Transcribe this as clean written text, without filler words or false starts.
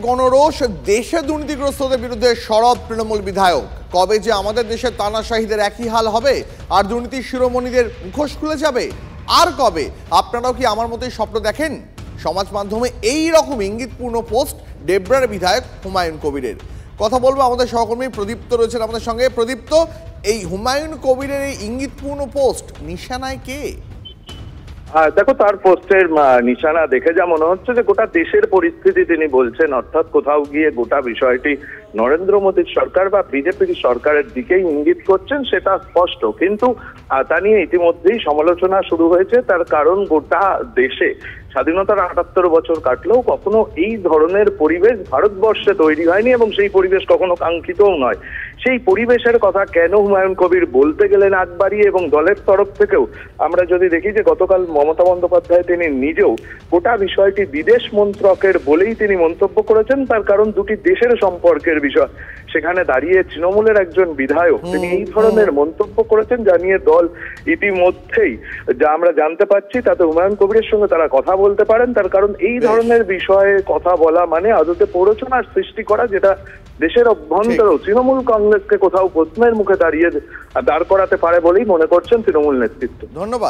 গণরোষ, দেশে দুর্নীতিগ্রস্তদের বিরুদ্ধে সরব তৃণমূল বিধায়ক। কবে যে আমাদের দেশের তানাশাহীদের একই হাল হবে আর দুর্নীতির শিরোমণিদের মুখোশ খুলে যাবে, আর কবে? আপনারাও কি আমার মতোই স্বপ্ন দেখেন? সমাজ মাধ্যমে এই রকম ইঙ্গিতপূর্ণ পোস্ট ডেবরার বিধায়ক হুমায়ুন কবিরের। কথা বলবো আমাদের সহকর্মী প্রদীপ্ত রয়েছেন আমাদের সঙ্গে। প্রদীপ্ত, এই হুমায়ুন কবিরের এই ইঙ্গিতপূর্ণ পোস্ট নিশানায় কে? দেখো, তার পোস্টের নিশানা দেখে যা মনে হচ্ছে যে গোটা দেশের পরিস্থিতি তিনি বলছেন, অর্থাৎ কোথাও গিয়ে গোটা বিষয়টি নরেন্দ্র মোদীর সরকার বা বিজেপির সরকারের দিকেই ইঙ্গিত করছেন, সেটা স্পষ্ট। কিন্তু তা নিয়ে ইতিমধ্যেই সমালোচনা শুরু হয়েছে। তার কারণ, গোটা দেশে স্বাধীনতার ৭৮ বছর কাটলেও কখনো এই ধরনের পরিবেশ ভারতবর্ষে তৈরি হয়নি এবং সেই পরিবেশ কখনো কাঙ্ক্ষিতও নয়। সেই পরিবেশের কথা কেন হুমায়ুন কবির বলতে গেলেন আগ বাড়িয়ে? এবং দলের তরফ থেকেও আমরা যদি দেখি যে গতকাল মমতা বন্দ্যোপাধ্যায় তিনি নিজেও গোটা বিষয়টি বিদেশ মন্ত্রকের বলেই তিনি মন্তব্য করেছেন। তার কারণ, দুটি দেশের সম্পর্কের বিষয়। সেখানে দাঁড়িয়ে তৃণমূলের একজন বিধায়ক তিনি এই ধরনের মন্তব্য করেছেন, যা নিয়ে দল ইতিমধ্যেই যা আমরা জানতে পারছি তাতে হুমায়ুন কবিরের সঙ্গে তারা কথা বলতে পারেন। তার কারণ, এই ধরনের বিষয়ে কথা বলা মানে আদতে প্ররোচনার সৃষ্টি করা, যেটা দেশের অভ্যন্তরেও তৃণমূল কংগ্রেসকে কোথাও প্রশ্নের মুখে দাঁড় করাতে পারে বলেই মনে করছেন তৃণমূল নেতৃত্ব। ধন্যবাদ।